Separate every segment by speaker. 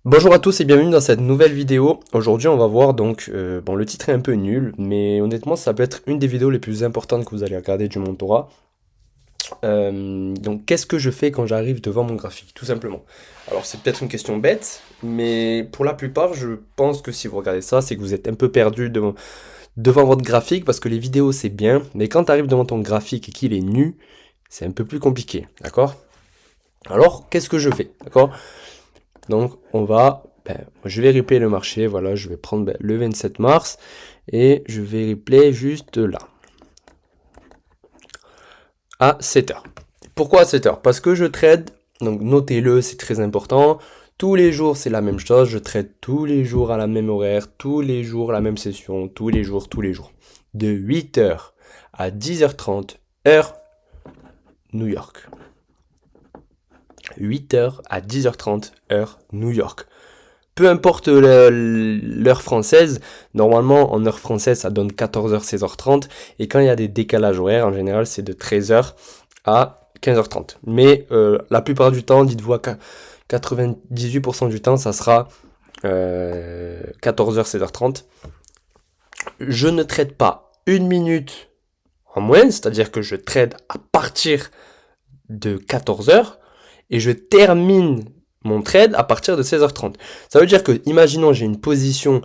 Speaker 1: Bonjour à tous et bienvenue dans cette nouvelle vidéo. Aujourd'hui on va voir donc, bon le titre est un peu nul, mais honnêtement ça peut être une des vidéos les plus importantes que vous allez regarder du mentorat. Donc qu'est-ce que je fais quand j'arrive devant mon graphique, tout simplement. Alors c'est peut-être une question bête, mais pour la plupart je pense que si vous regardez ça, c'est que vous êtes un peu perdu devant votre graphique, parce que les vidéos c'est bien, mais quand tu arrives devant ton graphique et qu'il est nu, c'est un peu plus compliqué, d'accord? Alors qu'est-ce que je fais, d'accord? Donc je vais replay le marché, voilà, je vais prendre le 27 mars et je vais replay juste là, à 7 heures. Pourquoi à 7 heures? Parce que je trade, donc notez-le, c'est très important. Tous les jours, c'est la même chose, je trade tous les jours à la même horaire, tous les jours la même session, tous les jours. De 8 heures à 10h30, heure New York. 8 heures à 10h30, heure New York. Peu importe l'heure française, normalement en heure française ça donne 14h, 16h30, et quand il y a des décalages horaires, en général c'est de 13h à 15h30. Mais la plupart du temps, dites-vous à 98% du temps, ça sera 14h, 16h30. Je ne trade pas une minute en moyenne, c'est-à-dire que je trade à partir de 14h, et je termine mon trade à partir de 16h30. Ça veut dire que, imaginons, j'ai une position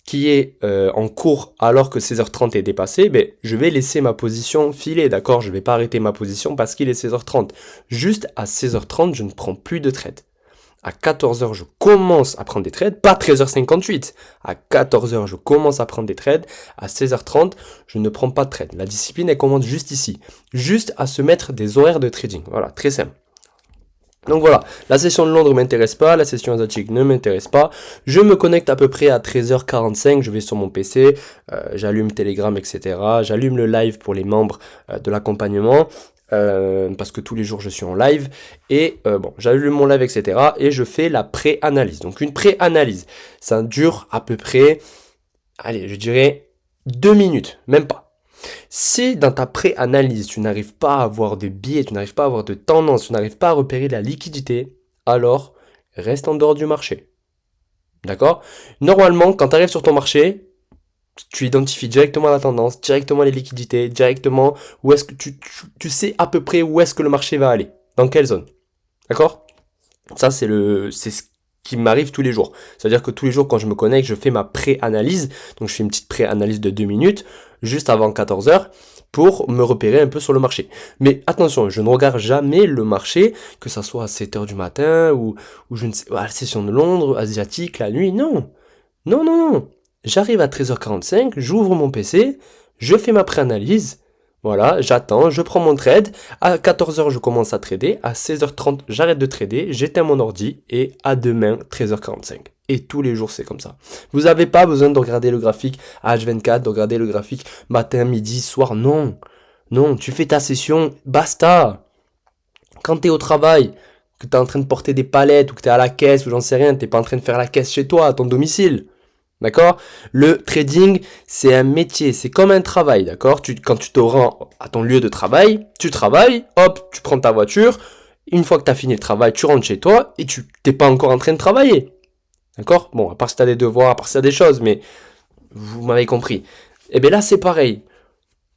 Speaker 1: qui est en cours alors que 16h30 est dépassé, ben, je vais laisser ma position filer, d'accord? Je ne vais pas arrêter ma position parce qu'il est 16h30. Juste à 16h30, je ne prends plus de trade. À 14h, je commence à prendre des trades, pas 13h58. À 14h, je commence à prendre des trades. À 16h30, je ne prends pas de trade. La discipline, elle commence juste ici. Juste à se mettre des horaires de trading. Voilà, très simple. Donc voilà, la session de Londres ne m'intéresse pas, la session asiatique ne m'intéresse pas. Je me connecte à peu près à 13h45, je vais sur mon PC, j'allume Telegram, etc. J'allume le live pour les membres de l'accompagnement, parce que tous les jours je suis en live. Et bon, j'allume mon live, etc. Et je fais la pré-analyse. Donc une pré-analyse, ça dure à peu près, allez, je dirais 2 minutes, même pas. Si dans ta pré-analyse, tu n'arrives pas à avoir de biais, tu n'arrives pas à avoir de tendance, tu n'arrives pas à repérer la liquidité, alors reste en dehors du marché. D'accord? Normalement, quand tu arrives sur ton marché, tu identifies directement la tendance, directement les liquidités, directement où est-ce que tu sais à peu près où est-ce que le marché va aller, dans quelle zone. D'accord? Ça, c'est ce qui m'arrive tous les jours. C'est-à-dire que tous les jours, quand je me connecte, je fais ma pré-analyse. Donc, je fais une petite pré-analyse de 2 minutes, juste avant 14h, pour me repérer un peu sur le marché. Mais attention, je ne regarde jamais le marché, que ça soit à 7h du matin, ou je ne sais, à la session de Londres, asiatique, la nuit. Non. Non, non, non. J'arrive à 13h45, j'ouvre mon PC, je fais ma pré-analyse, voilà, j'attends, je prends mon trade, à 14h je commence à trader, à 16h30 j'arrête de trader, j'éteins mon ordi, et à demain 13h45. Et tous les jours c'est comme ça. Vous n'avez pas besoin de regarder le graphique H24, de regarder le graphique matin, midi, soir, non. Non, tu fais ta session, basta. Quand tu es au travail, que tu es en train de porter des palettes, ou que tu es à la caisse, ou j'en sais rien, tu n'es pas en train de faire la caisse chez toi, à ton domicile. D'accord? Le trading, c'est un métier, c'est comme un travail, d'accord? Quand tu te rends à ton lieu de travail, tu travailles, hop, tu prends ta voiture, une fois que tu as fini le travail, tu rentres chez toi et tu t'es pas encore en train de travailler. D'accord? Bon, à part si tu as des devoirs, à part si tu as des choses, mais vous m'avez compris. Et bien là, c'est pareil.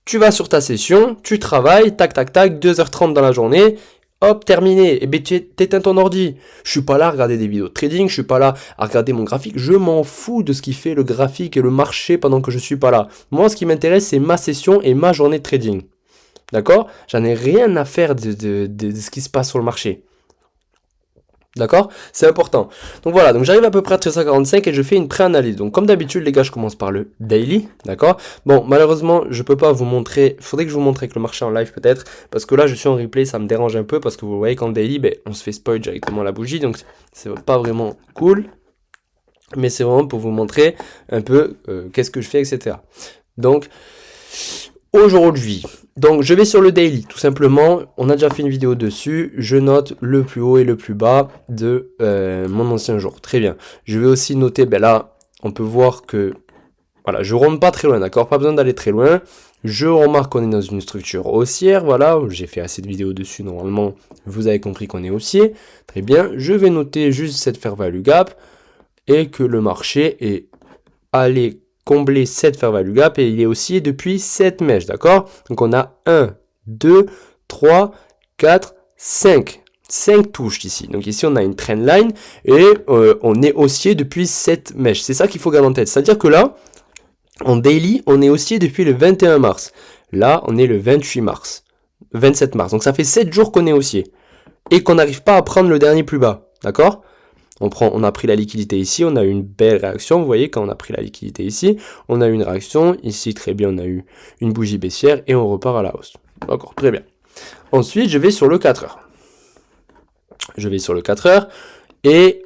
Speaker 1: Tu vas sur ta session, tu travailles, tac, tac, tac, 2h30 dans la journée, hop, terminé. Et bien, tu éteins ton ordi. Je suis pas là à regarder des vidéos de trading, je suis pas là à regarder mon graphique. Je m'en fous de ce qui fait le graphique et le marché pendant que je suis pas là. Moi, ce qui m'intéresse, c'est ma session et ma journée de trading. D'accord? J'en ai rien à faire de ce qui se passe sur le marché. D'accord? C'est important. Donc voilà, donc j'arrive à peu près à 13h45 et je fais une pré-analyse. Donc comme d'habitude, les gars, je commence par le daily. D'accord? Bon, malheureusement, je peux pas vous montrer. Faudrait que je vous montre avec le marché en live peut-être. Parce que là, je suis en replay, ça me dérange un peu. Parce que vous voyez qu'en daily, ben, on se fait spoil directement la bougie. Donc c'est pas vraiment cool. Mais c'est vraiment pour vous montrer un peu qu'est-ce que je fais, etc. Donc aujourd'hui, donc je vais sur le daily, tout simplement, on a déjà fait une vidéo dessus, je note le plus haut et le plus bas de mon ancien jour, très bien. Je vais aussi noter, ben là, on peut voir que, voilà, je rentre pas très loin, d'accord, pas besoin d'aller très loin. Je remarque qu'on est dans une structure haussière, voilà, j'ai fait assez de vidéos dessus, normalement, vous avez compris qu'on est haussier, très bien. Je vais noter juste cette fair value gap, et que le marché est allé combler cette fair value gap et il est haussier depuis cette mèche, d'accord? Donc on a 1, 2, 3, 4, 5. 5 touches ici. Donc ici, on a une trend line et on est haussier depuis cette mèche. C'est ça qu'il faut garder en tête. C'est-à-dire que là, en daily, on est haussier depuis le 21 mars. Là, on est le 28 mars. 27 mars. Donc ça fait 7 jours qu'on est haussier. Et qu'on n'arrive pas à prendre le dernier plus bas. D'accord? On a pris la liquidité ici, on a eu une belle réaction, vous voyez, quand on a pris la liquidité ici, on a eu une réaction, ici très bien, on a eu une bougie baissière et on repart à la hausse. D'accord, très bien. Ensuite, je vais sur le 4 heures. Je vais sur le 4 heures et...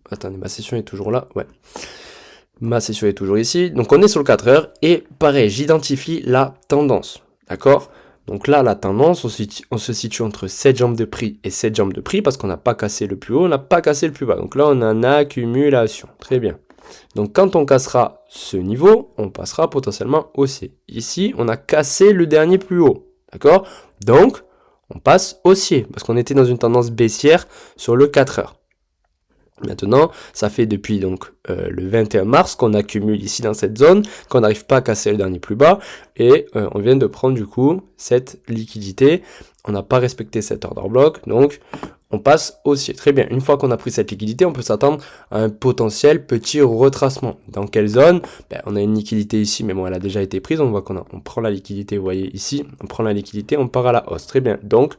Speaker 1: attendez, ma session est toujours là, ouais. Ma session est toujours ici, donc on est sur le 4 heures et pareil, j'identifie la tendance, d'accord? Donc là, la tendance, on se situe entre cette jambe de prix et cette jambe de prix parce qu'on n'a pas cassé le plus haut, on n'a pas cassé le plus bas. Donc là, on a une accumulation. Très bien. Donc quand on cassera ce niveau, on passera potentiellement haussier. Ici, on a cassé le dernier plus haut. D'accord? Donc, on passe haussier parce qu'on était dans une tendance baissière sur le 4 heures. Maintenant, ça fait depuis donc le 21 mars qu'on accumule ici dans cette zone, qu'on n'arrive pas à casser le dernier plus bas, et on vient de prendre du coup cette liquidité. On n'a pas respecté cet order block, donc on passe haussier. Très bien, une fois qu'on a pris cette liquidité, on peut s'attendre à un potentiel petit retracement. Dans quelle zone? On a une liquidité ici, mais bon, elle a déjà été prise. On voit on prend la liquidité, vous voyez ici, on prend la liquidité, on part à la hausse. Très bien, donc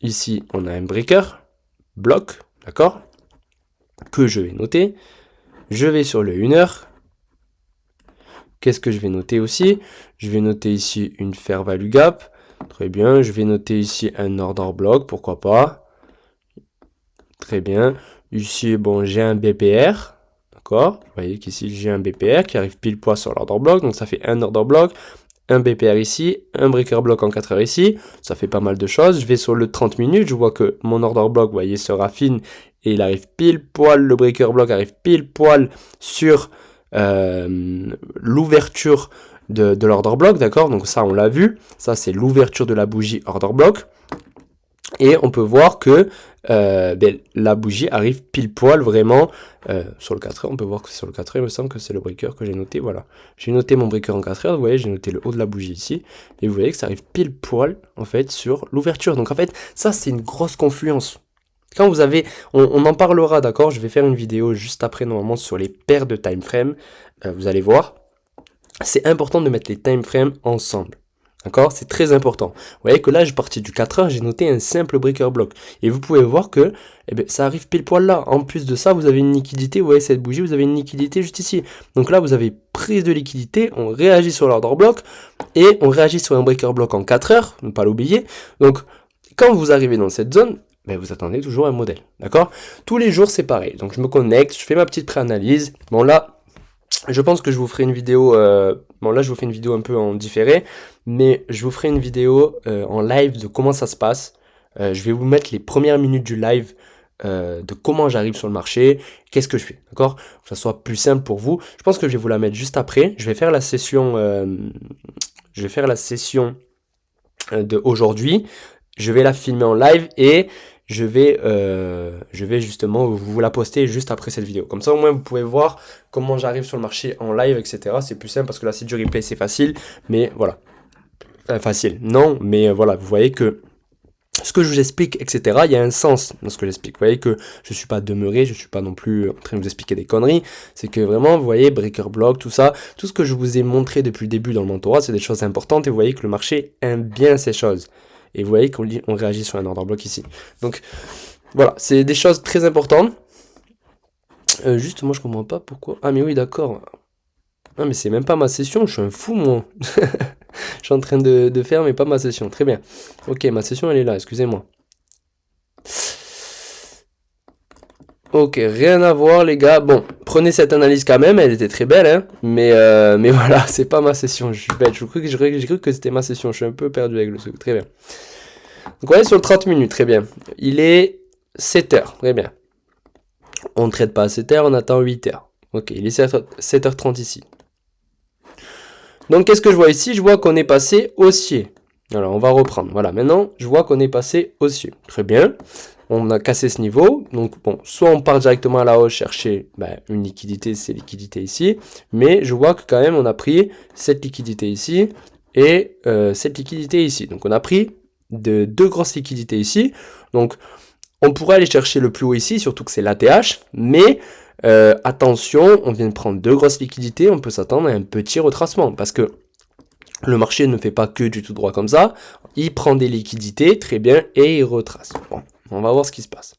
Speaker 1: ici, on a un breaker, bloc, d'accord, que je vais noter. Je vais sur le 1 heure. Qu'est-ce que je vais noter aussi? Je vais noter ici une fair value gap. Très bien. Je vais noter ici un order block. Pourquoi pas? Très bien. Ici, bon, j'ai un BPR. D'accord? Vous voyez qu'ici, j'ai un BPR qui arrive pile poil sur l'order block. Donc, ça fait un order block, un BPR ici, un breaker block en 4 heures ici. Ça fait pas mal de choses. Je vais sur le 30 minutes. Je vois que mon order block, vous voyez, se raffine. Et il arrive pile poil, le breaker block arrive pile poil sur l'ouverture de l'order block, d'accord? Donc ça, on l'a vu. Ça, c'est l'ouverture de la bougie order block. Et on peut voir que la bougie arrive pile poil vraiment sur le 4 heures. On peut voir que sur le 4 heures, il me semble que c'est le breaker que j'ai noté. Voilà. J'ai noté mon breaker en 4 heures. Vous voyez, j'ai noté le haut de la bougie ici. Et vous voyez que ça arrive pile poil, en fait, sur l'ouverture. Donc en fait, ça, c'est une grosse confluence. Quand vous avez, on en parlera, d'accord? Je vais faire une vidéo juste après, normalement, sur les paires de time frame. Vous allez voir. C'est important de mettre les time frames ensemble. D'accord? C'est très important. Vous voyez que là, je suis parti du 4 heures, j'ai noté un simple breaker block. Et vous pouvez voir que ça arrive pile poil là. En plus de ça, vous avez une liquidité. Vous voyez cette bougie, vous avez une liquidité juste ici. Donc là, vous avez prise de liquidité, on réagit sur l'order block et on réagit sur un breaker block en 4 heures, ne pas l'oublier. Donc, quand vous arrivez dans cette zone, vous attendez toujours un modèle, d'accord? Tous les jours, c'est pareil. Donc, je me connecte, je fais ma petite préanalyse. Bon, là, je pense que je vous ferai une vidéo... bon, là, je vous fais une vidéo un peu en différé, mais je vous ferai une vidéo en live de comment ça se passe. Je vais vous mettre les premières minutes du live de comment j'arrive sur le marché, qu'est-ce que je fais, d'accord? Que ça soit plus simple pour vous. Je pense que je vais vous la mettre juste après. Je vais faire la session... de aujourd'hui. Je vais la filmer en live et je vais justement vous la poster juste après cette vidéo. Comme ça, au moins, vous pouvez voir comment j'arrive sur le marché en live, etc. C'est plus simple parce que là, c'est du replay, c'est facile. Mais voilà. Enfin, facile. Non, mais voilà, vous voyez que ce que je vous explique, etc., il y a un sens dans ce que j'explique. Vous voyez que je ne suis pas demeuré, je ne suis pas non plus en train de vous expliquer des conneries. C'est que vraiment, vous voyez, breaker block, tout ça, tout ce que je vous ai montré depuis le début dans le mentorat, c'est des choses importantes et vous voyez que le marché aime bien ces choses. Et vous voyez qu'on réagit sur un order block ici. Donc, voilà, c'est des choses très importantes. Juste, moi, je comprends pas pourquoi... Ah, mais oui, d'accord. Ah, mais c'est même pas ma session, je suis un fou, moi. Je suis en train de faire, mais pas ma session. Très bien. Ok, ma session, elle est là, excusez-moi. Ok, rien à voir, les gars. Bon, prenez cette analyse quand même, elle était très belle, hein. Mais voilà, c'est pas ma session. Je suis bête, j'ai cru que c'était ma session. Je suis un peu perdu avec le truc. Très bien. Donc, on est sur le 30 minutes, très bien. Il est 7 heures, très bien. On ne traite pas à 7 heures, on attend 8 heures. Ok, il est 7h30 ici. Donc, qu'est-ce que je vois ici? Je vois qu'on est passé haussier. Alors, on va reprendre. Voilà, maintenant, je vois qu'on est passé haussier. Très bien. on a cassé ce niveau. Donc bon, soit on part directement à la hausse chercher une liquidité, ces liquidités ici. Mais je vois que quand même on a pris cette liquidité ici et cette liquidité ici. Donc on a pris deux grosses liquidités ici. Donc on pourrait aller chercher le plus haut ici, surtout que c'est l'ATH. Mais attention, on vient de prendre deux grosses liquidités. On peut s'attendre à un petit retracement parce que le marché ne fait pas que du tout droit comme ça. Il prend des liquidités, très bien, et il retrace. Bon, on va voir ce qui se passe.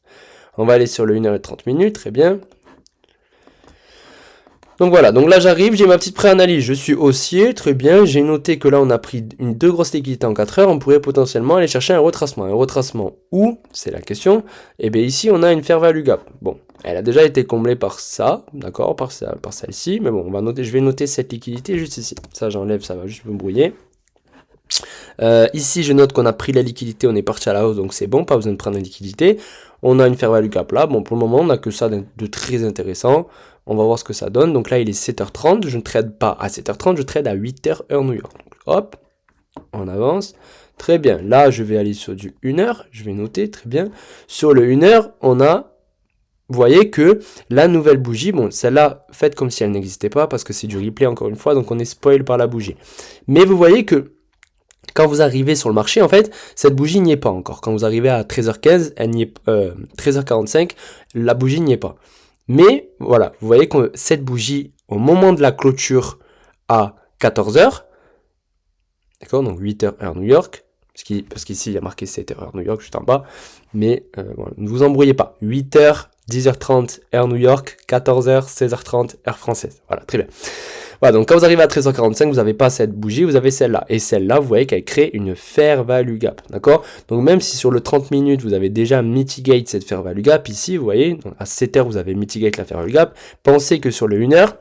Speaker 1: On va aller sur le 1h et 30 minutes, très bien. Donc voilà, donc là j'arrive, j'ai ma petite pré-analyse, je suis haussier, très bien, j'ai noté que là on a pris deux grosses liquidités en 4 heures, on pourrait potentiellement aller chercher un retracement. Un retracement où, c'est la question, et bien ici on a une fair value gap. Bon, elle a déjà été comblée par ça, d'accord, par celle-ci, mais bon, on va noter, je vais noter cette liquidité juste ici. Ça j'enlève, ça va juste me brouiller. Ici je note qu'on a pris la liquidité, on est parti à la hausse, donc c'est bon, pas besoin de prendre la liquidité. On a une fair value gap là, bon pour le moment on n'a que ça de très intéressant. On va voir ce que ça donne. Donc là, il est 7h30. Je ne trade pas à 7h30, je trade à 8h heure New York. Donc, hop, on avance. Très bien. Là, je vais aller sur du 1h. Je vais noter, très bien. Sur le 1h, on a, vous voyez que la nouvelle bougie, bon, celle-là, faites comme si elle n'existait pas parce que c'est du replay encore une fois. Donc, on est spoil par la bougie. Mais vous voyez que quand vous arrivez sur le marché, en fait, cette bougie n'y est pas encore. Quand vous arrivez à 13h15, elle n'y est, 13h45, la bougie n'y est pas. Mais voilà, vous voyez que cette bougie, au moment de la clôture à 14h, d'accord, donc 8h heure New York, parce qu'ici il y a marqué 7h heure New York juste en bas, mais voilà, ne vous embrouillez pas. 8h, 10h30 heure New York, 14h, 16h30 heure française. Voilà, très bien. Voilà, donc quand vous arrivez à 13h45, vous n'avez pas cette bougie, vous avez celle-là. Et celle-là, vous voyez qu'elle crée une fair value gap, d'accord? Donc même si sur le 30 minutes, vous avez déjà mitigate cette fair value gap, ici, vous voyez, donc à 7h, vous avez mitigate la fair value gap, pensez que sur le 1h,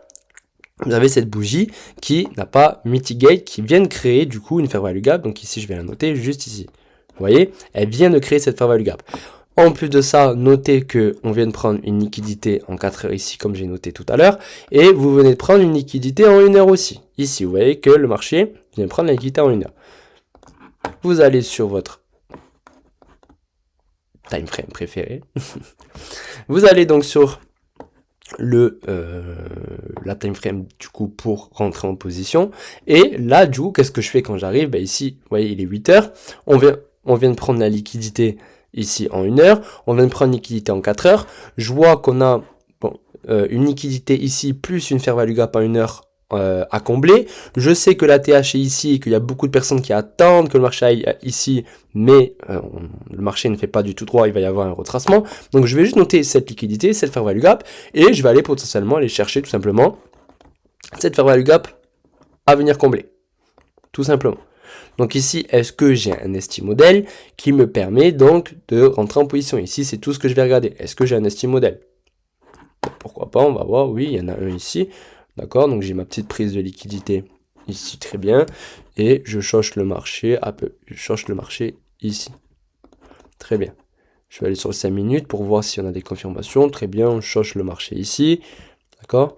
Speaker 1: vous avez cette bougie qui n'a pas mitigate, qui vient de créer du coup une fair value gap. Donc ici, je vais la noter juste ici. Vous voyez, elle vient de créer cette fair value gap. En plus de ça, notez que on vient de prendre une liquidité en 4 heures ici, comme j'ai noté tout à l'heure, et vous venez de prendre une liquidité en 1 heure aussi. Ici, vous voyez que le marché vient de prendre la liquidité en 1 heure. Vous allez sur votre time frame préféré. Vous allez donc sur la time frame du coup pour rentrer en position. Et là, du coup, qu'est-ce que je fais quand j'arrive? Bah ici, vous voyez, il est 8 heures. On vient de prendre la liquidité ici en 1 heure, on vient de prendre une liquidité en 4 heures, je vois qu'on a une liquidité ici plus une fair value gap en 1 heure à combler, je sais que la TH est ici, qu'il y a beaucoup de personnes qui attendent que le marché aille ici, mais le marché ne fait pas du tout droit, il va y avoir un retracement, donc je vais juste noter cette liquidité, cette fair value gap, et je vais aller potentiellement aller chercher tout simplement cette fair value gap à venir combler, tout simplement. Donc ici, est-ce que j'ai un ST modèle qui me permet donc de rentrer en position? Ici, c'est tout ce que je vais regarder. Est-ce que j'ai un ST modèle? Pourquoi pas, on va voir. Oui, il y en a un ici. D'accord, donc j'ai ma petite prise de liquidité ici, très bien. Et je cherche le marché, je cherche le marché ici. Très bien. Je vais aller sur le 5 minutes pour voir si on a des confirmations. Très bien, on cherche le marché ici. D'accord,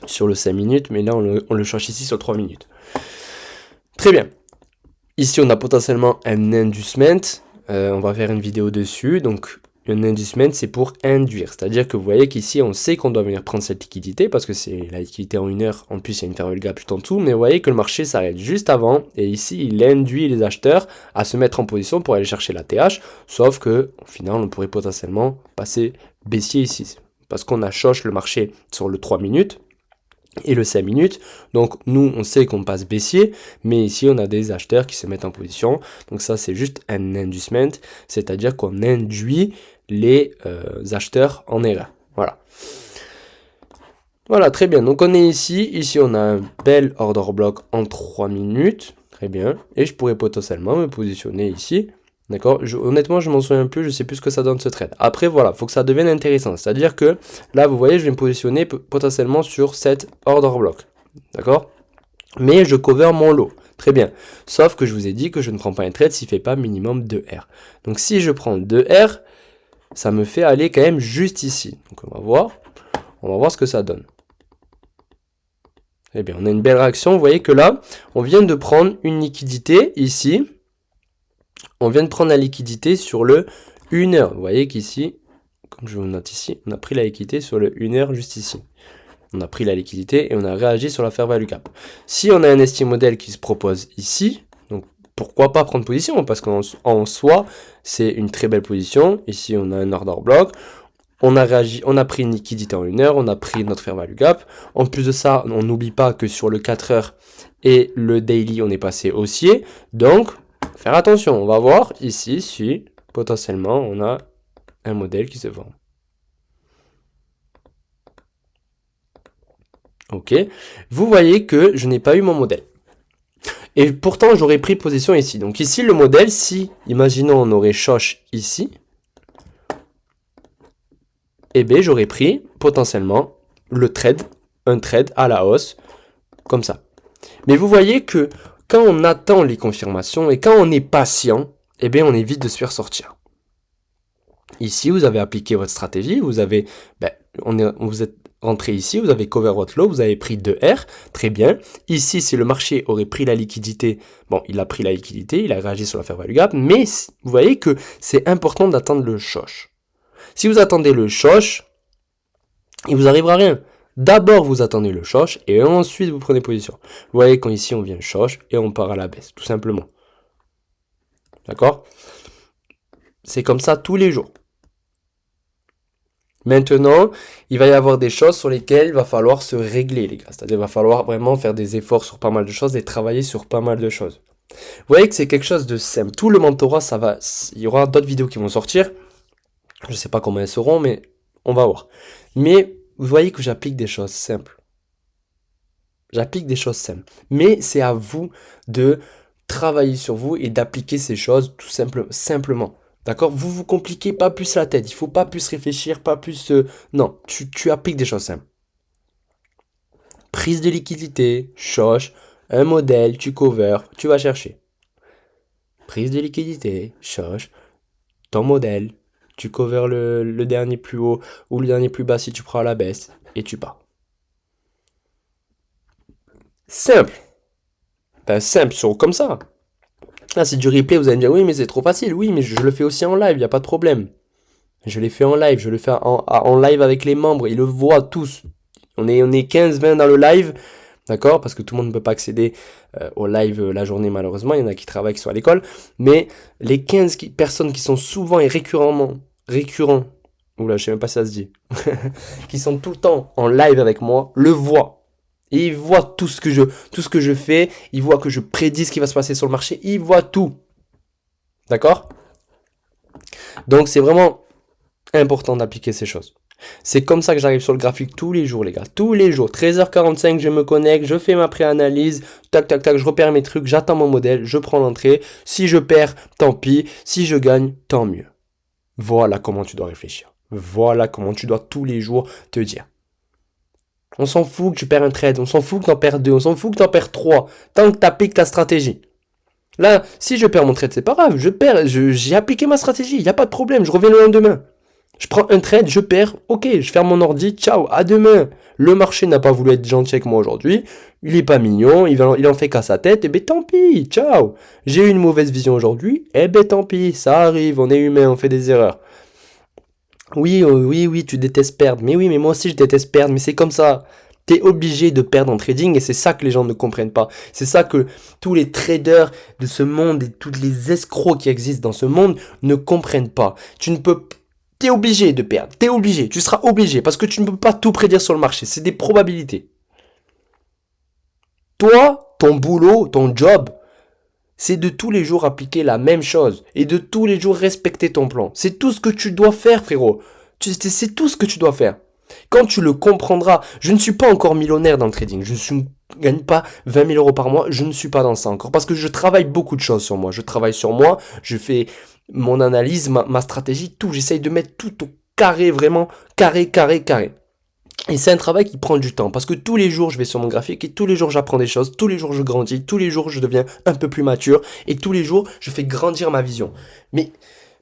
Speaker 1: sur le 5 minutes, mais là, on le cherche ici sur 3 minutes. Très bien. Ici, on a potentiellement un inducement. On va faire une vidéo dessus. Donc, un inducement, c'est pour induire. C'est-à-dire que vous voyez qu'ici, on sait qu'on doit venir prendre cette liquidité parce que c'est la liquidité en 1 heure. En plus, il y a une fair value gap juste en dessous. Mais vous voyez que le marché s'arrête juste avant. Et ici, il induit les acheteurs à se mettre en position pour aller chercher la TH. Sauf que, au final, on pourrait potentiellement passer baissier ici. Parce qu'on a choche le marché sur le 3 minutes. Et le 5 minutes, donc nous on sait qu'on passe baissier, mais ici on a des acheteurs qui se mettent en position, donc ça c'est juste un inducement, c'est-à-dire qu'on induit les acheteurs en erreur, voilà, très bien, donc on est ici on a un bel order block en 3 minutes, très bien, et je pourrais potentiellement me positionner ici. D'accord, honnêtement, je m'en souviens plus, je sais plus ce que ça donne ce trade. Après, voilà, faut que ça devienne intéressant. C'est-à-dire que là, vous voyez, je vais me positionner potentiellement sur cet order block. D'accord, mais je cover mon lot. Très bien. Sauf que je vous ai dit que je ne prends pas un trade s'il ne fait pas minimum 2R. Donc, si je prends 2R, ça me fait aller quand même juste ici. Donc, on va voir ce que ça donne. Eh bien, on a une belle réaction. Vous voyez que là, on vient de prendre une liquidité ici. On vient de prendre la liquidité sur le 1 heure. Vous voyez qu'ici, comme je vous note ici, on a pris la liquidité sur le 1 heure juste ici. On a pris la liquidité et on a réagi sur la fair value gap. Si on a un ST modèle qui se propose ici, donc pourquoi pas prendre position? Parce qu'en soi, c'est une très belle position. Ici, on a un order block. On a réagi, on a pris une liquidité en 1 heure, on a pris notre fair value gap. En plus de ça, on n'oublie pas que sur le 4 heures et le daily, on est passé haussier. Donc, faire attention. On va voir ici si potentiellement on a un modèle qui se vend. Ok. Vous voyez que je n'ai pas eu mon modèle. Et pourtant, j'aurais pris position ici. Donc ici, le modèle, si, imaginons, on aurait Shosh ici, eh bien, j'aurais pris potentiellement le trade, un trade à la hausse, comme ça. Mais vous voyez que quand on attend les confirmations et quand on est patient, eh bien, on évite de se faire sortir. Ici, vous avez appliqué votre stratégie, vous avez, vous êtes rentré ici, vous avez cover votre low, vous avez pris 2R, très bien. Ici, si le marché aurait pris la liquidité, bon, il a pris la liquidité, il a réagi sur la fair value gap, mais vous voyez que c'est important d'attendre le shosh. Si vous attendez le shosh, il vous arrivera rien. D'abord, vous attendez le shosh et ensuite vous prenez position. Vous voyez quand ici on vient shosh et on part à la baisse, tout simplement. D'accord? C'est comme ça tous les jours. Maintenant, il va y avoir des choses sur lesquelles il va falloir se régler, les gars. C'est-à-dire, il va falloir vraiment faire des efforts sur pas mal de choses et travailler sur pas mal de choses. Vous voyez que c'est quelque chose de simple. Tout le mentorat, il y aura d'autres vidéos qui vont sortir. Je ne sais pas comment elles seront, mais on va voir. Mais vous voyez que j'applique des choses simples. J'applique des choses simples. Mais c'est à vous de travailler sur vous et d'appliquer ces choses tout simplement. D'accord? Vous vous compliquez pas plus la tête. Il faut pas plus réfléchir, pas plus... Non, tu appliques des choses simples. Prise de liquidité, shosh, un modèle, tu cover, tu vas chercher. Prise de liquidité, shosh, ton modèle, tu cover le dernier plus haut ou le dernier plus bas si tu prends à la baisse et tu pars. Simple. Ben simple, comme ça. Là, c'est du replay, vous allez me dire, oui, mais c'est trop facile. Oui, mais je le fais aussi en live, il n'y a pas de problème. Je l'ai fait en live, je le fais en live avec les membres, ils le voient tous. On est 15-20 dans le live, d'accord? Parce que tout le monde ne peut pas accéder au live la journée, malheureusement. Il y en a qui travaillent, qui sont à l'école. Mais les 15 personnes qui sont souvent et récurrents, oula, je sais même pas si ça se dit, qui sont tout le temps en live avec moi, le voient. Et ils voient tout ce que je fais, ils voient que je prédis ce qui va se passer sur le marché, ils voient tout. D'accord? Donc c'est vraiment important d'appliquer ces choses. C'est comme ça que j'arrive sur le graphique tous les jours, les gars. Tous les jours. 13h45, je me connecte, je fais ma pré-analyse, tac, tac, tac, je repère mes trucs, j'attends mon modèle, je prends l'entrée. Si je perds, tant pis. Si je gagne, tant mieux. Voilà comment tu dois réfléchir. Voilà comment tu dois tous les jours te dire. On s'en fout que tu perds un trade, on s'en fout que tu en perds 2, on s'en fout que tu en perds 3, tant que tu appliques ta stratégie. Là, si je perds mon trade, c'est pas grave, j'ai appliqué ma stratégie, il n'y a pas de problème, je reviens le lendemain. Je prends un trade, je perds, ok, je ferme mon ordi, ciao, à demain. Le marché n'a pas voulu être gentil avec moi aujourd'hui, il est pas mignon, il en fait qu'à sa tête, et ben tant pis, ciao. J'ai eu une mauvaise vision aujourd'hui, et ben tant pis, ça arrive, on est humain, on fait des erreurs. Oui, tu détestes perdre. Mais oui, mais moi aussi je déteste perdre, mais c'est comme ça. T'es obligé de perdre en trading et c'est ça que les gens ne comprennent pas. C'est ça que tous les traders de ce monde et tous les escrocs qui existent dans ce monde ne comprennent pas. T'es obligé de perdre. Tu seras obligé parce que tu ne peux pas tout prédire sur le marché. C'est des probabilités. Toi, ton boulot, ton job, c'est de tous les jours appliquer la même chose et de tous les jours respecter ton plan. C'est tout ce que tu dois faire, frérot. C'est tout ce que tu dois faire. Quand tu le comprendras, je ne suis pas encore millionnaire dans le trading. Je ne gagne pas 20 000 euros par mois. Je ne suis pas dans ça encore parce que je travaille beaucoup de choses sur moi. Je travaille sur moi, je fais mon analyse, ma stratégie, tout. J'essaye de mettre tout au carré, vraiment carré. Et c'est un travail qui prend du temps, parce que tous les jours je vais sur mon graphique et tous les jours j'apprends des choses, tous les jours je grandis, tous les jours je deviens un peu plus mature et tous les jours je fais grandir ma vision. Mais,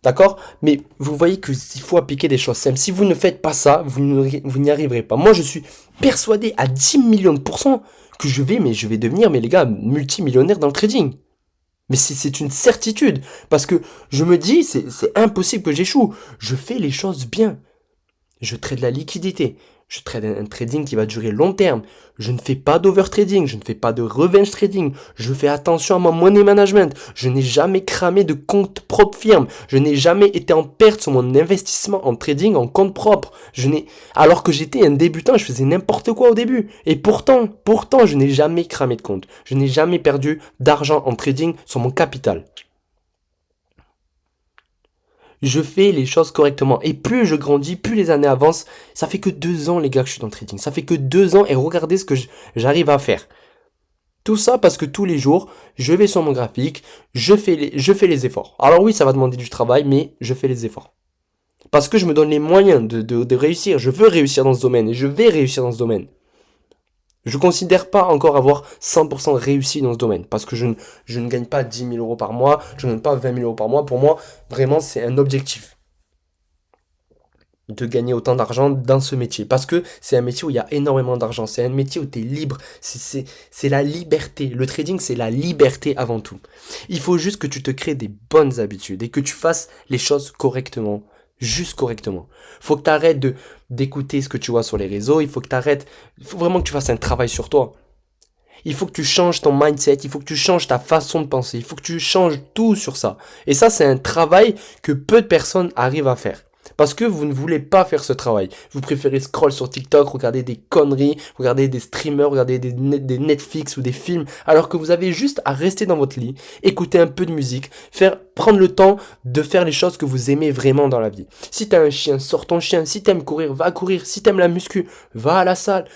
Speaker 1: d'accord? Mais vous voyez qu'il faut appliquer des choses simples. Si vous ne faites pas ça, vous n'y arriverez pas. Moi je suis persuadé à 10 millions de pourcents que je vais devenir, mais les gars, multimillionnaire dans le trading. Mais c'est une certitude. Parce que je me dis, c'est impossible que j'échoue. Je fais les choses bien. Je trade la liquidité. Je trade un trading qui va durer long terme. Je ne fais pas d'overtrading. Je ne fais pas de revenge trading. Je fais attention à mon money management. Je n'ai jamais cramé de compte propre firme. Je n'ai jamais été en perte sur mon investissement en trading en compte propre. Alors que j'étais un débutant, je faisais n'importe quoi au début. Et pourtant, je n'ai jamais cramé de compte. Je n'ai jamais perdu d'argent en trading sur mon capital. Je fais les choses correctement. Et plus je grandis, plus les années avancent. Ça fait que 2 ans, les gars, que je suis dans le trading. Ça fait que 2 ans et regardez ce que j'arrive à faire. Tout ça parce que tous les jours, je vais sur mon graphique, je fais les efforts. Alors oui, ça va demander du travail, mais je fais les efforts. Parce que je me donne les moyens de réussir. Je veux réussir dans ce domaine et je vais réussir dans ce domaine. Je considère pas encore avoir 100% réussi dans ce domaine. Parce que je ne gagne pas 10 000 euros par mois, je ne gagne pas 20 000 euros par mois. Pour moi, vraiment, c'est un objectif de gagner autant d'argent dans ce métier. Parce que c'est un métier où il y a énormément d'argent. C'est un métier où tu es libre. C'est la liberté. Le trading, c'est la liberté avant tout. Il faut juste que tu te crées des bonnes habitudes et que tu fasses les choses correctement. Juste correctement. Faut que tu arrêtes d'écouter ce que tu vois sur les réseaux. Il faut vraiment que tu fasses un travail sur toi. Il faut que tu changes ton mindset. Il faut que tu changes ta façon de penser. Il faut que tu changes tout sur ça. Et ça, c'est un travail que peu de personnes arrivent à faire. Parce que vous ne voulez pas faire ce travail. Vous préférez scroll sur TikTok, regarder des conneries, regarder des streamers, regarder des Netflix ou des films, alors que vous avez juste à rester dans votre lit, écouter un peu de musique, prendre le temps de faire les choses que vous aimez vraiment dans la vie. Si t'as un chien, sors ton chien. Si t'aimes courir, va courir. Si t'aimes la muscu, va à la salle.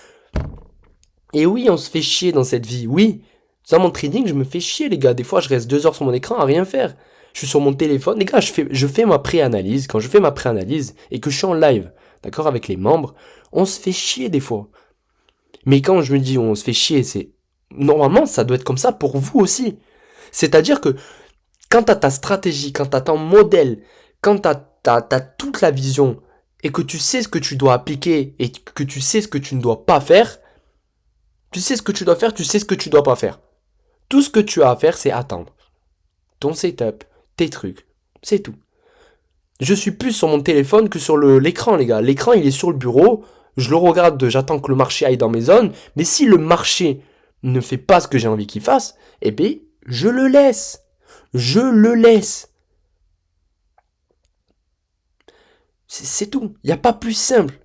Speaker 1: Et oui, on se fait chier dans cette vie, oui. Dans mon trading, je me fais chier, les gars. Des fois, je reste 2 heures sur mon écran à rien faire. Je suis sur mon téléphone. Les gars, je fais ma pré-analyse. Quand je fais ma pré-analyse et que je suis en live, d'accord, avec les membres, on se fait chier des fois. Mais quand je me dis on se fait chier, normalement, ça doit être comme ça pour vous aussi. C'est-à-dire que quand t'as ta stratégie, quand t'as ton modèle, quand t'as toute la vision et que tu sais ce que tu dois appliquer et que tu sais ce que tu ne dois pas faire, tu sais ce que tu dois faire, tu sais ce que tu dois pas faire. Tout ce que tu as à faire, c'est attendre. Ton setup, tes trucs, c'est tout. Je suis plus sur mon téléphone que sur l'écran, les gars. L'écran, il est sur le bureau. Je le regarde, j'attends que le marché aille dans mes zones. Mais si le marché ne fait pas ce que j'ai envie qu'il fasse, eh bien, je le laisse. Je le laisse. C'est tout. Il n'y a pas plus simple.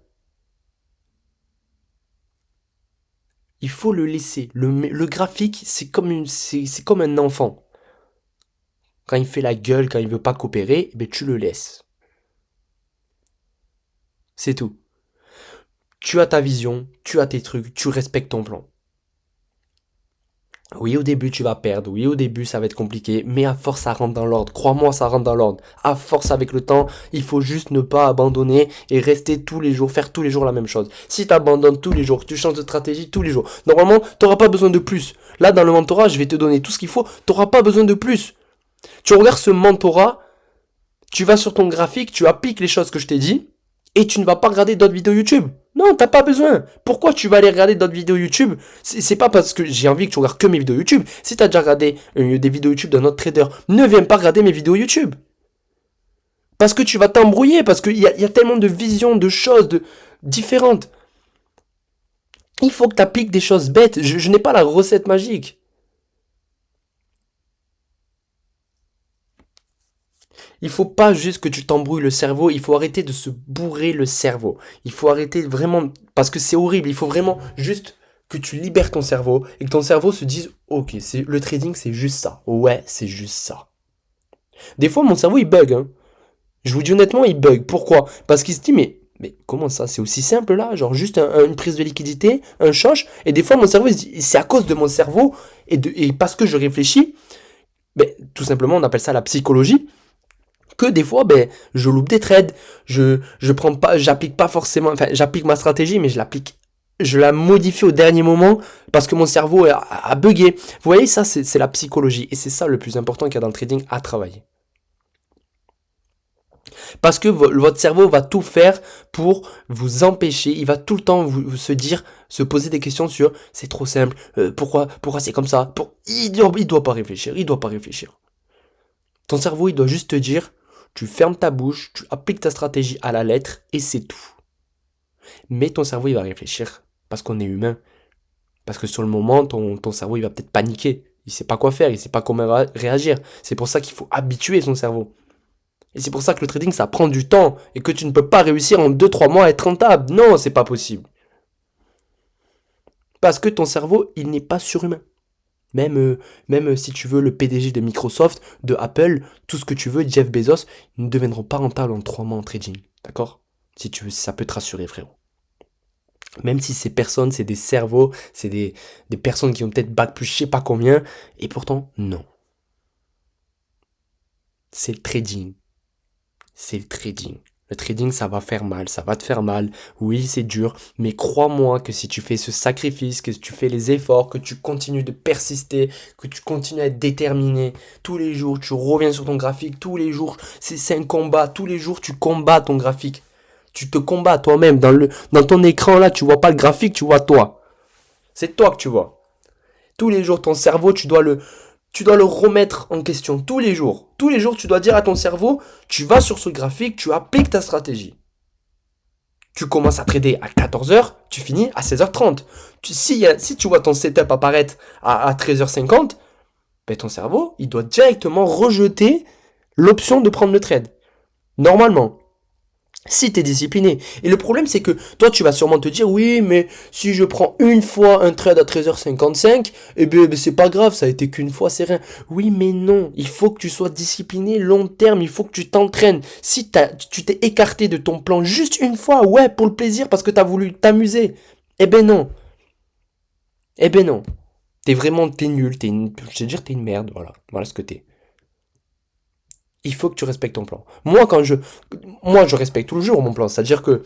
Speaker 1: Il faut le laisser. Le graphique, c'est comme un enfant. Quand il fait la gueule, quand il veut pas coopérer, eh bien, tu le laisses. C'est tout. Tu as ta vision, tu as tes trucs, tu respectes ton plan. Oui, au début, tu vas perdre. Oui, au début, ça va être compliqué. Mais à force, ça rentre dans l'ordre. Crois-moi, ça rentre dans l'ordre. À force, avec le temps, il faut juste ne pas abandonner et rester tous les jours, faire tous les jours la même chose. Si tu abandonnes tous les jours, tu changes de stratégie tous les jours, normalement, tu n'auras pas besoin de plus. Là, dans le mentorat, je vais te donner tout ce qu'il faut. Tu n'auras pas besoin de plus. Tu regardes ce mentorat, tu vas sur ton graphique, tu appliques les choses que je t'ai dit et tu ne vas pas regarder d'autres vidéos YouTube. Non, t'as pas besoin. Pourquoi tu vas aller regarder d'autres vidéos YouTube? C'est pas parce que j'ai envie que tu regardes que mes vidéos YouTube. Si t'as déjà regardé des vidéos YouTube d'un autre trader, ne viens pas regarder mes vidéos YouTube. Parce que tu vas t'embrouiller, parce qu'il y a tellement de visions, de choses différentes. Il faut que tu appliques des choses bêtes. Je n'ai pas la recette magique. Il faut pas juste que tu t'embrouilles le cerveau, il faut arrêter de se bourrer le cerveau. Il faut arrêter vraiment, parce que c'est horrible, il faut vraiment juste que tu libères ton cerveau et que ton cerveau se dise, ok, le trading c'est juste ça. Ouais, c'est juste ça. Des fois mon cerveau il bug, hein. Je vous dis honnêtement, il bug. Pourquoi? Parce qu'il se dit, mais comment ça? C'est aussi simple là? Genre juste une prise de liquidité, un choche. Et des fois mon cerveau il se dit, c'est à cause de mon cerveau et parce que je réfléchis, tout simplement on appelle ça la psychologie. Que des fois, je loupe des trades, j'applique pas forcément, enfin, j'applique ma stratégie, mais je la modifie au dernier moment parce que mon cerveau a bugué. Vous voyez, ça, c'est la psychologie et c'est ça le plus important qu'il y a dans le trading à travailler. Parce que votre cerveau va tout faire pour vous empêcher, il va tout le temps se poser des questions sur c'est trop simple, pourquoi c'est comme ça, il doit pas réfléchir, il doit pas réfléchir. Ton cerveau, il doit juste te dire, tu fermes ta bouche, tu appliques ta stratégie à la lettre et c'est tout. Mais ton cerveau, il va réfléchir parce qu'on est humain. Parce que sur le moment, ton cerveau, il va peut-être paniquer. Il sait pas quoi faire, il sait pas comment réagir. C'est pour ça qu'il faut habituer son cerveau. Et c'est pour ça que le trading, ça prend du temps. Et que tu ne peux pas réussir en 2-3 mois à être rentable. Non, c'est pas possible. Parce que ton cerveau, il n'est pas surhumain. Même si tu veux le PDG de Microsoft, de Apple, tout ce que tu veux, Jeff Bezos, ils ne deviendront pas rentables en 3 mois en trading. D'accord? Si tu veux, ça peut te rassurer, frérot. Même si ces personnes, c'est des cerveaux, c'est des personnes qui ont peut-être bac plus je sais pas combien, et pourtant, non. C'est le trading. C'est le trading. Le trading, ça va faire mal, ça va te faire mal. Oui, c'est dur, mais crois-moi que si tu fais ce sacrifice, que tu fais les efforts, que tu continues de persister, que tu continues à être déterminé, tous les jours, tu reviens sur ton graphique, tous les jours, c'est un combat, tous les jours, tu combats ton graphique. Tu te combats toi-même. Dans ton écran, là, tu vois pas le graphique, tu vois toi. C'est toi que tu vois. Tous les jours, ton cerveau, tu dois le remettre en question tous les jours. Tous les jours, tu dois dire à ton cerveau, tu vas sur ce graphique, tu appliques ta stratégie. Tu commences à trader à 14h, tu finis à 16h30. Si tu vois ton setup apparaître à 13h50, ben ton cerveau, il doit directement rejeter l'option de prendre le trade. Normalement. Si tu es discipliné. Et le problème, c'est que toi, tu vas sûrement te dire, oui, mais si je prends une fois un trade à 13h55, eh bien, c'est pas grave, ça a été qu'une fois, c'est rien. Oui, mais non, il faut que tu sois discipliné long terme, il faut que tu t'entraînes. Si tu t'es écarté de ton plan juste une fois, ouais, pour le plaisir, parce que tu as voulu t'amuser, eh ben non. Eh ben non. T'es nul, je vais te dire, t'es une merde, voilà. Voilà ce que t'es. Il faut que tu respectes ton plan. Moi, je respecte toujours mon plan. C'est-à-dire que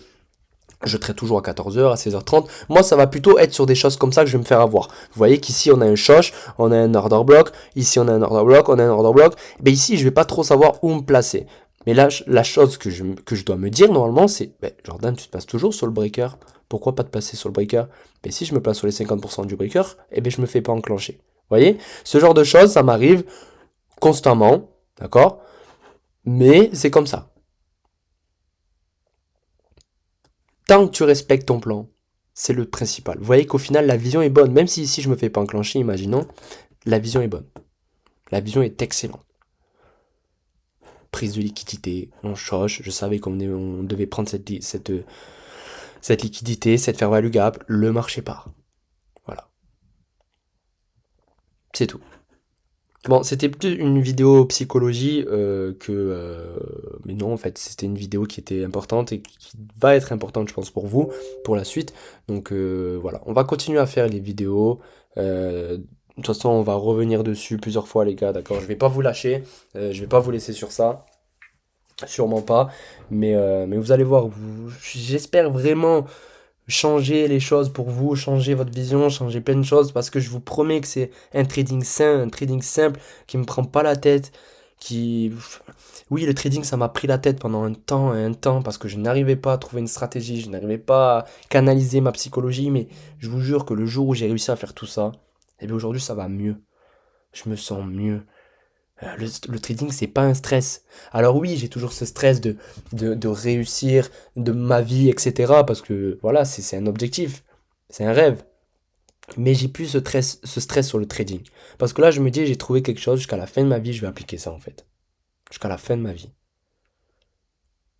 Speaker 1: je traite toujours à 14h, à 16h30. Moi, ça va plutôt être sur des choses comme ça que je vais me faire avoir. Vous voyez qu'ici, on a un shosh, on a un order block. Ici, on a un order block, on a un order block. Ben ici, je vais pas trop savoir où me placer. Mais là, la chose que je dois me dire normalement, c'est, Jordan, tu te places toujours sur le breaker. Pourquoi pas te placer sur le breaker? Ben si je me place sur les 50% du breaker, je me fais pas enclencher. Vous voyez? Ce genre de choses, ça m'arrive constamment. D'accord? Mais c'est comme ça. Tant que tu respectes ton plan, c'est le principal. Vous voyez qu'au final, la vision est bonne. Même si ici, je me fais pas enclencher, imaginons, la vision est bonne. La vision est excellente. Prise de liquidité, on choche. Je savais qu'on devait prendre cette liquidité, cette fair value gap. Le marché part. Voilà. C'est tout. Bon, c'était plutôt une vidéo psychologie mais non, en fait, c'était une vidéo qui était importante et qui va être importante, je pense, pour vous, pour la suite. Donc voilà, on va continuer à faire les vidéos. De toute façon, on va revenir dessus plusieurs fois, les gars, d'accord? Je vais pas vous lâcher, je vais pas vous laisser sur ça. Sûrement pas, mais vous allez voir, j'espère vraiment changer les choses pour vous, changer votre vision, changer plein de choses, parce que je vous promets que c'est un trading sain, un trading simple, qui me prend pas la tête, qui... Oui, le trading, ça m'a pris la tête pendant un temps, parce que je n'arrivais pas à trouver une stratégie, je n'arrivais pas à canaliser ma psychologie, mais je vous jure que le jour où j'ai réussi à faire tout ça, et bien aujourd'hui, ça va mieux. Je me sens mieux. Le trading, c'est pas un stress. Alors oui, j'ai toujours ce stress de réussir, de ma vie, etc. Parce que voilà, c'est un objectif, c'est un rêve. Mais j'ai plus ce stress sur le trading. Parce que là, je me dis, j'ai trouvé quelque chose, jusqu'à la fin de ma vie, je vais appliquer ça en fait. Jusqu'à la fin de ma vie.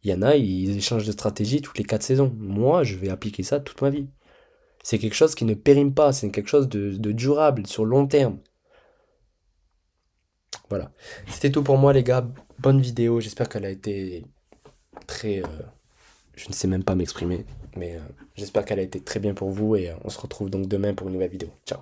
Speaker 1: Il y en a, ils échangent de stratégie toutes les 4 saisons. Moi, je vais appliquer ça toute ma vie. C'est quelque chose qui ne périme pas, c'est quelque chose de durable, sur long terme. Voilà. C'était tout pour moi, les gars. Bonne vidéo. J'espère qu'elle a été très. Je ne sais même pas m'exprimer. Mais j'espère qu'elle a été très bien pour vous. Et on se retrouve donc demain pour une nouvelle vidéo. Ciao.